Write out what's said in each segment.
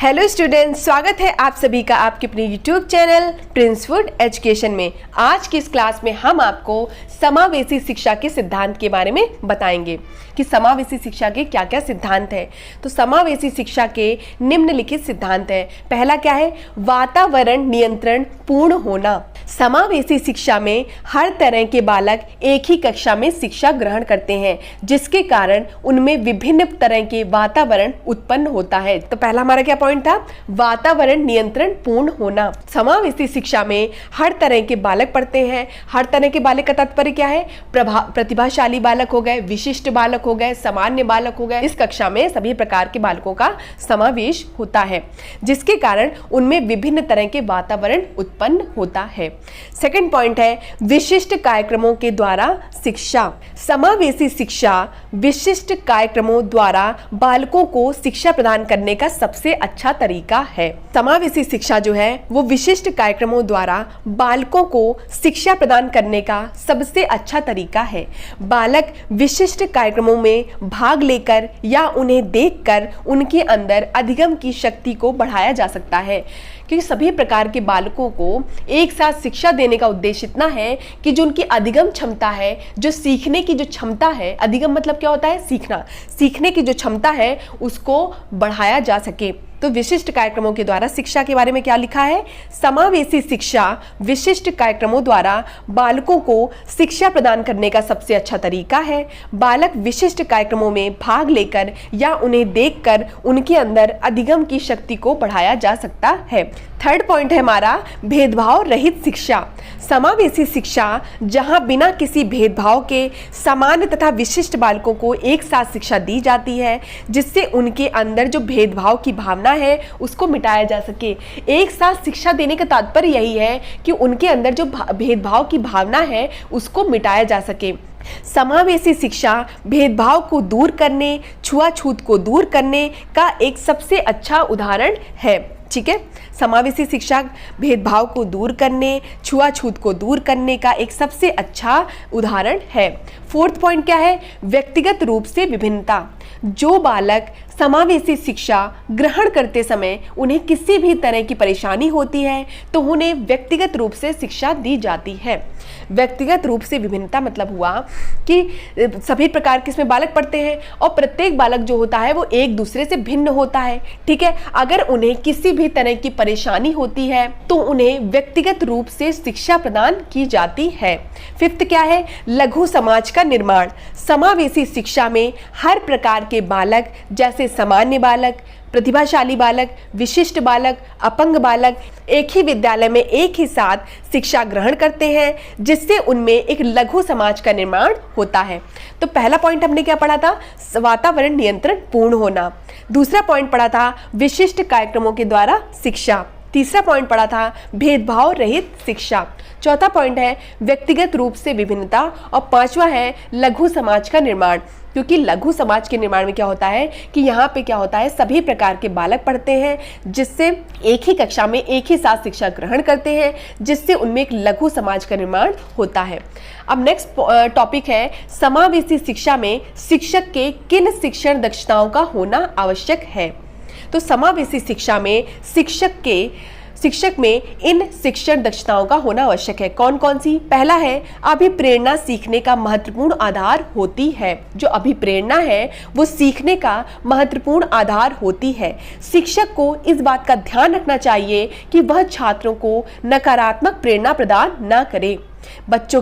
Hello students, स्वागत है आप सभी का आपके अपने यूट्यूब चैनल प्रिंसवुड एजुकेशन में। आज की इस क्लास में हम आपको समावेशी शिक्षा के सिद्धांत के बारे में बताएंगे कि समावेशी शिक्षा के क्या क्या सिद्धांत है। तो समावेशी शिक्षा के निम्नलिखित सिद्धांत है। पहला क्या है? वातावरण नियंत्रण पूर्ण होना। समावेशी शिक्षा में हर तरह के बालक एक ही कक्षा में शिक्षा ग्रहण करते हैं, जिसके कारण उनमें विभिन्न तरह के वातावरण उत्पन्न होता है। तो पहला हमारा क्या पॉइंट था? वातावरण नियंत्रण पूर्ण होना। समावेशी शिक्षा में हर तरह के बालक पढ़ते हैं। हर तरह के बालक का तात्पर्य क्या है? प्रतिभाशाली बालक हो गए, विशिष्ट बालक हो गए, सामान्य बालक हो गए। इस कक्षा में सभी प्रकार के बालकों का समावेश होता है, जिसके कारण उनमें विभिन्न तरह के वातावरण उत्पन्न होता है। सेकंड पॉइंट है विशिष्ट कार्यक्रमों के द्वारा शिक्षा। समावेशी शिक्षा विशिष्ट कार्यक्रमों द्वारा बालकों को शिक्षा प्रदान करने का सबसे अच्छा तरीका है। समावेशी शिक्षा जो है वो विशिष्ट कार्यक्रमों द्वारा बालकों को शिक्षा प्रदान करने का सबसे अच्छा तरीका है। बालक विशिष्ट कार्यक्रमों में भाग लेकर या उन्हें देखकर उनके अंदर अधिगम की शक्ति को बढ़ाया जा सकता है, क्योंकि सभी प्रकार के बालकों को एक साथ शिक्षा देने का उद्देश्य इतना है कि जो उनकी अधिगम क्षमता है, जो सीखने की जो क्षमता है, अधिगम मतलब क्या होता है? सीखना। सीखने की जो क्षमता है उसको बढ़ाया जा सके। तो विशिष्ट कार्यक्रमों के द्वारा शिक्षा के बारे में क्या लिखा है? समावेशी शिक्षा विशिष्ट कार्यक्रमों द्वारा बालकों को शिक्षा प्रदान करने का सबसे अच्छा तरीका है। बालक विशिष्ट कार्यक्रमों में भाग लेकर या उन्हें देखकर उनके अंदर अधिगम की शक्ति को बढ़ाया जा सकता है। थर्ड पॉइंट है हमारा भेदभाव रहित शिक्षा। समावेशी शिक्षा जहां बिना किसी भेदभाव के सामान्य तथा विशिष्ट बालकों को एक साथ शिक्षा दी जाती है, जिससे उनके अंदर जो भेदभाव की भावना है उसको मिटाया जा सके। एक साथ शिक्षा देने का तात्पर्य यही है कि उनके अंदर जो भेदभाव की भावना है उसको मिटाया जा सके। समावेशी शिक्षा भेदभाव को दूर करने, छुआछूत को दूर करने का एक सबसे अच्छा उदाहरण है। ठीक है, समावेशी शिक्षा भेदभाव को दूर करने, छुआछूत को दूर करने का एक सबसे अच्छा उदाहरण है। फोर्थ पॉइंट क्या है? व्यक्तिगत रूप से विभिन्नता। जो बालक समावेशी शिक्षा ग्रहण करते समय उन्हें किसी भी तरह की परेशानी होती है तो उन्हें व्यक्तिगत रूप से शिक्षा दी जाती है। व्यक्तिगत रूप से विभिन्नता मतलब हुआ कि सभी प्रकार के इसमें बालक पढ़ते हैं और प्रत्येक बालक जो होता है वो एक दूसरे से भिन्न होता है। ठीक है, अगर उन्हें किसी भी तरह की परेशानी होती है तो उन्हें व्यक्तिगत रूप से शिक्षा प्रदान की जाती है। फिफ्थ क्या है? लघु समाज का निर्माण। समावेशी शिक्षा में हर प्रकार के बालक जैसे सामान्य बालक, प्रतिभाशाली बालक, विशिष्ट बालक, अपंग बालक एक ही विद्यालय में एक ही साथ शिक्षा ग्रहण करते हैं, जिससे उनमें एक लघु समाज का निर्माण होता है। तो पहला पॉइंट हमने क्या पढ़ा था? वातावरण नियंत्रण पूर्ण होना। दूसरा पॉइंट पढ़ा था विशिष्ट कार्यक्रमों के द्वारा शिक्षा। तीसरा पॉइंट पढ़ा था भेदभाव रहित शिक्षा। चौथा पॉइंट है व्यक्तिगत रूप से विभिन्नता और पांचवा है लघु समाज का निर्माण। क्योंकि लघु समाज के निर्माण में क्या होता है कि यहाँ पे क्या होता है, सभी प्रकार के बालक पढ़ते हैं, जिससे एक ही कक्षा में एक ही साथ शिक्षा ग्रहण करते हैं, जिससे उनमें एक लघु समाज का निर्माण होता है। अब नेक्स्ट टॉपिक है समावेशी शिक्षा में शिक्षक के किन शिक्षण दक्षताओं का होना आवश्यक है। तो समावेशी शिक्षा में शिक्षक में इन शिक्षण दक्षताओं का होना आवश्यक है। कौन कौन सी? पहला है अभिप्रेरणा सीखने का महत्वपूर्ण आधार होती है। जो अभिप्रेरणा है वो सीखने का महत्वपूर्ण आधार होती है। शिक्षक को इस बात का ध्यान रखना चाहिए कि वह छात्रों को नकारात्मक प्रेरणा प्रदान न करे, बच्चों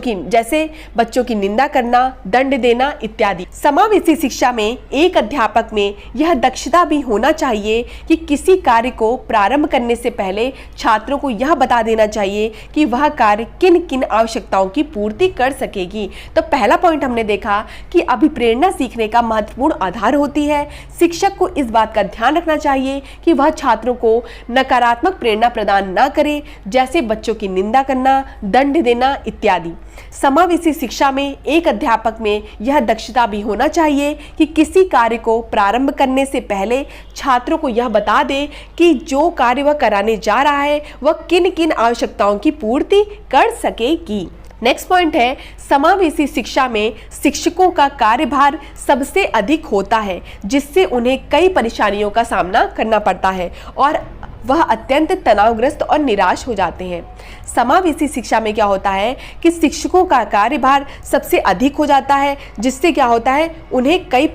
की निंदा करना, दंड देना इत्यादि। समावेशी शिक्षा में एक अध्यापक में यह दक्षता भी होना चाहिए कि किसी कार्य को प्रारंभ करने से पहले छात्रों को यह बता देना चाहिए कि वह कार्य किन किन आवश्यकताओं की पूर्ति कर सकेगी। तो पहला पॉइंट हमने देखा कि अभिप्रेरणा सीखने का महत्वपूर्ण आधार होती है। शिक्षक को इस बात का ध्यान रखना चाहिए कि वह छात्रों को नकारात्मक प्रेरणा प्रदान न करे, जैसे बच्चों की निंदा करना, दंड देना इत्यादि। समावेशी शिक्षा में एक अध्यापक में यह दक्षता भी होना चाहिए कि किसी कार्य को प्रारंभ करने से पहले छात्रों को यह बता दे कि जो कार्य वह कराने जा रहा है वह किन किन आवश्यकताओं की पूर्ति कर सकेगी। नेक्स्ट पॉइंट है, समावेशी शिक्षा में शिक्षकों का कार्यभार सबसे अधिक होता है, जिससे उन्हें कई परेशानियों का सामना करना पड़ता है और वह अत्यंत तनावग्रस्त और निराश हो जाते हैं। समावेशी शिक्षा में क्या होता है कि शिक्षकों का कार्यभार सबसे अधिक हो जाता है, जिससे क्या होता है, उन्हें कई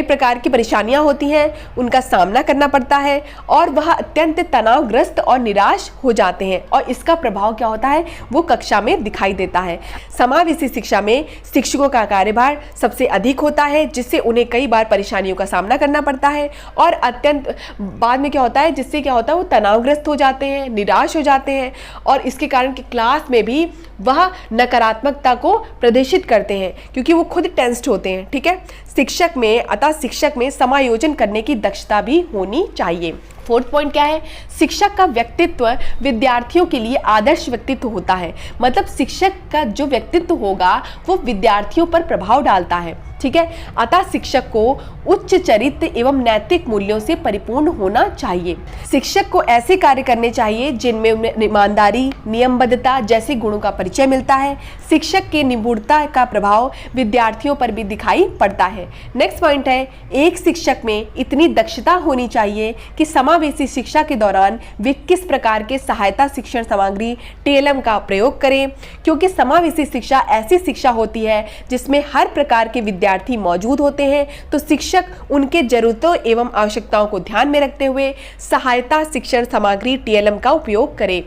प्रकार की परेशानियां होती हैं, उनका सामना करना पड़ता है और वह अत्यंत तनावग्रस्त और निराश हो जाते हैं और इसका प्रभाव क्या होता है, वो कक्षा में दिखाई देता है। समावेशी शिक्षा में शिक्षकों का कार्यभार सबसे अधिक होता है, जिससे उन्हें कई बार परेशानियों का सामना करना पड़ता है और अत्यंत बाद में क्या होता है, जिससे क्या होता है, वो तनावग्रस्त हो जाते हैं, निराश हो जाते हैं और इसके कारण कि क्लास में भी वह नकारात्मकता को प्रदर्शित करते हैं क्योंकि वो खुद टेंस्ड होते हैं। ठीक है, शिक्षक में समायोजन करने की दक्षता भी होनी चाहिए। फोर्थ पॉइंट क्या है, शिक्षक का व्यक्तित्व विद्यार्थियों के लिए आदर्श व्यक्तित्व होता है। मतलब शिक्षक का जो व्यक्तित्व होगा वो विद्यार्थियों पर प्रभाव डालता है। ठीक है, अतः शिक्षक को उच्च चरित्र एवं नैतिक मूल्यों से परिपूर्ण होना चाहिए। शिक्षक को ऐसे कार्य करने चाहिए जिनमें उन्हें ईमानदारी, नियमबद्धता जैसे गुणों का परिचय मिलता है। शिक्षक के निपुणता का प्रभाव विद्यार्थियों पर भी दिखाई पड़ता है। नेक्स्ट पॉइंट है, एक शिक्षक में इतनी दक्षता होनी चाहिए कि समावेशी शिक्षा के दौरान वे किस प्रकार के सहायता शिक्षण सामग्री TLM का प्रयोग करें, क्योंकि समावेशी शिक्षा ऐसी शिक्षा होती है जिसमें हर प्रकार के विद्यार्थी मौजूद होते हैं। तो शिक्षक उनके जरूरतों एवं आवश्यकताओं को ध्यान में रखते हुए सहायता शिक्षण सामग्री TLM का उपयोग करें।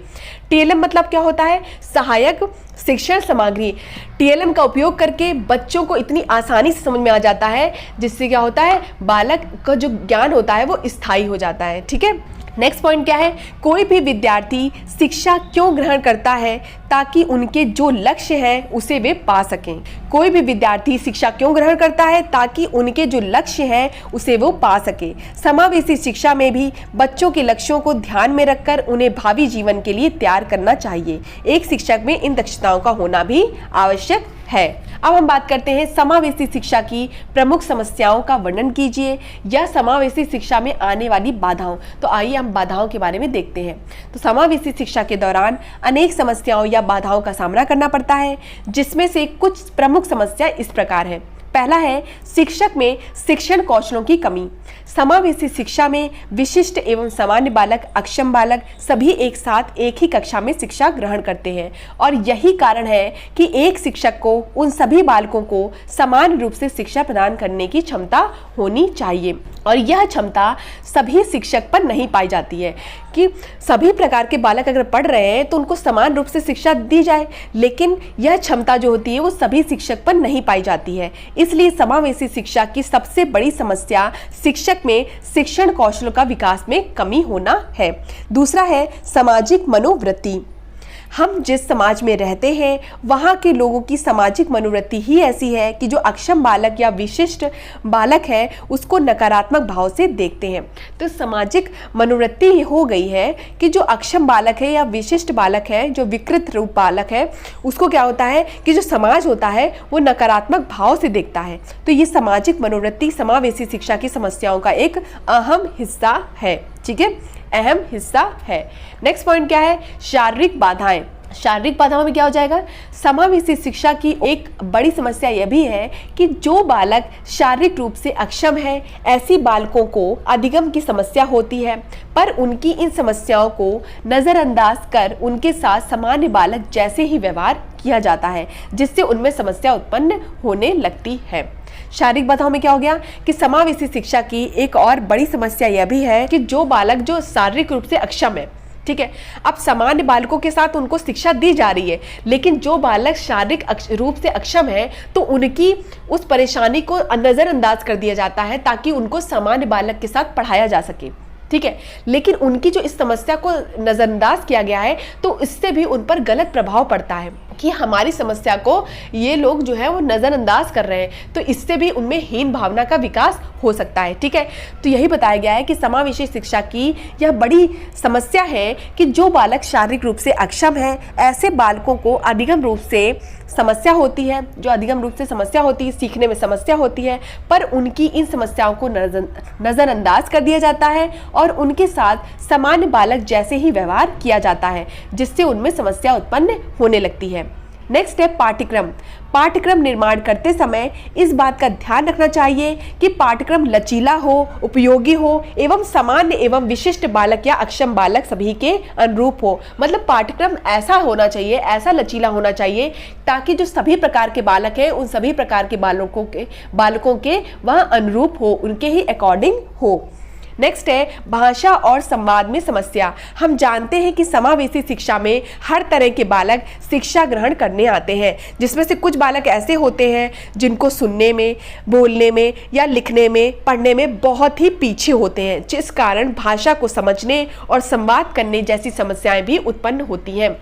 TLM मतलब क्या होता है, सहायक शिक्षण सामग्री। TLM का उपयोग करके बच्चों को इतनी आसानी से समझ में आ जाता है, जिससे क्या होता है, बालक का जो ज्ञान होता है वो स्थायी हो जाता है। ठीक है, नेक्स्ट पॉइंट क्या है, कोई भी विद्यार्थी शिक्षा क्यों ग्रहण करता है, ताकि उनके जो लक्ष्य है उसे वे पा सकें। कोई भी विद्यार्थी शिक्षा क्यों ग्रहण करता है, ताकि उनके जो लक्ष्य है उसे वो पा सके। समावेशी शिक्षा में भी बच्चों के लक्ष्यों को ध्यान में रखकर उन्हें भावी जीवन के लिए तैयार करना चाहिए। एक शिक्षक में इन दक्षताओं का होना भी आवश्यक है। अब हम बात करते हैं समावेशी शिक्षा की प्रमुख समस्याओं का वर्णन कीजिए या समावेशी शिक्षा में आने वाली बाधाओं। तो आइए हम बाधाओं के बारे में देखते हैं। तो समावेशी शिक्षा के दौरान अनेक समस्याओं या बाधाओं का सामना करना पड़ता है, जिसमें से कुछ प्रमुख समस्या इस प्रकार है। पहला है शिक्षक में शिक्षण कौशलों की कमी। समावेशी शिक्षा में विशिष्ट एवं सामान्य बालक, अक्षम बालक सभी एक साथ एक ही कक्षा में शिक्षा ग्रहण करते हैं और यही कारण है कि एक शिक्षक को उन सभी बालकों को समान रूप से शिक्षा प्रदान करने की क्षमता होनी चाहिए और यह क्षमता सभी शिक्षक पर नहीं पाई जाती है कि सभी प्रकार के बालक अगर पढ़ रहे हैं तो उनको समान रूप से शिक्षा दी जाए, लेकिन यह क्षमता जो होती है वो सभी शिक्षक पर नहीं पाई जाती है। इसलिए समावेशी शिक्षा की सबसे बड़ी समस्या शिक्षक में शिक्षण कौशल का विकास में कमी होना है। दूसरा है सामाजिक मनोवृत्ति। हम जिस समाज में रहते हैं वहाँ के लोगों की सामाजिक मनोवृत्ति ही ऐसी है कि जो अक्षम बालक या विशिष्ट बालक है उसको नकारात्मक भाव से देखते हैं। तो सामाजिक मनोवृत्ति ये हो गई है कि जो अक्षम बालक है या विशिष्ट बालक है, जो विकृत रूप बालक है, उसको क्या होता है कि जो समाज होता है वो नकारात्मक भाव से देखता है। तो ये सामाजिक मनोवृत्ति समावेशी शिक्षा की समस्याओं का एक अहम हिस्सा है। ठीक है, अहम हिस्सा है। नेक्स्ट पॉइंट क्या है, शारीरिक बाधाएं। शारीरिक बाधाओं में क्या हो जाएगा, समावेशी शिक्षा की एक बड़ी समस्या यह भी है कि जो बालक शारीरिक रूप से अक्षम है ऐसी बालकों को अधिगम की समस्या होती है, पर उनकी इन समस्याओं को नज़रअंदाज कर उनके साथ सामान्य बालक जैसे ही व्यवहार किया जाता है, जिससे उनमें समस्या उत्पन्न होने लगती है। शारीरिक बाधाओं में क्या हो गया कि समावेशी शिक्षा की एक और बड़ी समस्या यह भी है कि जो बालक जो शारीरिक रूप से अक्षम है, ठीक है, अब सामान्य बालकों के साथ उनको शिक्षा दी जा रही है, लेकिन जो बालक शारीरिक रूप से अक्षम है तो उनकी उस परेशानी को नज़रअंदाज कर दिया जाता है ताकि उनको सामान्य बालक के साथ पढ़ाया जा सके। ठीक है, लेकिन उनकी जो इस समस्या को नज़रअंदाज किया गया है तो इससे भी उन पर गलत प्रभाव पड़ता है कि हमारी समस्या को ये लोग जो है वो नज़रअंदाज कर रहे हैं, तो इससे भी उनमें हीन भावना का विकास हो सकता है। ठीक है, तो यही बताया गया है कि समावेशी शिक्षा की यह बड़ी समस्या है कि जो बालक शारीरिक रूप से अक्षम है ऐसे बालकों को अधिगम रूप से समस्या होती है, जो अधिगम रूप से समस्या होती है, सीखने में समस्या होती है, पर उनकी इन समस्याओं को नज़रअंदाज कर दिया जाता है और उनके साथ सामान्य बालक जैसे ही व्यवहार किया जाता है, जिससे उनमें समस्या उत्पन्न होने लगती है। नेक्स्ट है पाठ्यक्रम। पाठ्यक्रम निर्माण करते समय इस बात का ध्यान रखना चाहिए कि पाठ्यक्रम लचीला हो, उपयोगी हो एवं सामान्य एवं विशिष्ट बालक या अक्षम बालक सभी के अनुरूप हो। मतलब पाठ्यक्रम ऐसा होना चाहिए, ऐसा लचीला होना चाहिए ताकि जो सभी प्रकार के बालक हैं उन सभी प्रकार के बालकों के वह अनुरूप हो, उनके ही अकॉर्डिंग हो। नेक्स्ट है भाषा और संवाद में समस्या। हम जानते हैं कि समावेशी शिक्षा में हर तरह के बालक शिक्षा ग्रहण करने आते हैं, जिसमें से कुछ बालक ऐसे होते हैं जिनको सुनने में, बोलने में या लिखने में, पढ़ने में बहुत ही पीछे होते हैं, जिस कारण भाषा को समझने और संवाद करने जैसी समस्याएं भी उत्पन्न होती हैं।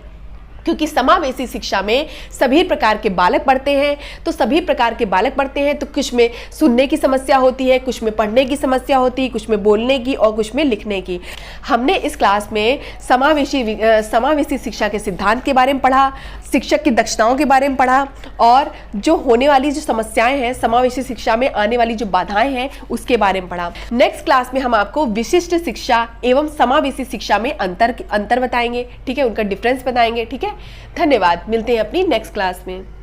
क्योंकि समावेशी शिक्षा में सभी प्रकार के बालक पढ़ते हैं, तो सभी प्रकार के बालक पढ़ते हैं तो कुछ में सुनने की समस्या होती है, कुछ में पढ़ने की समस्या होती है, कुछ में बोलने की और कुछ में लिखने की। हमने इस क्लास में समावेशी शिक्षा के सिद्धांत के बारे में पढ़ा, शिक्षक की दक्षताओं के बारे में पढ़ा और जो होने वाली जो समस्याएं हैं, समावेशी शिक्षा में आने वाली जो बाधाएं हैं उसके बारे में पढ़ा। नेक्स्ट क्लास में हम आपको विशिष्ट शिक्षा एवं समावेशी शिक्षा में अंतर बताएंगे, ठीक है, उनका डिफरेंस बताएंगे। ठीक है, धन्यवाद, मिलते हैं अपनी नेक्स्ट क्लास में।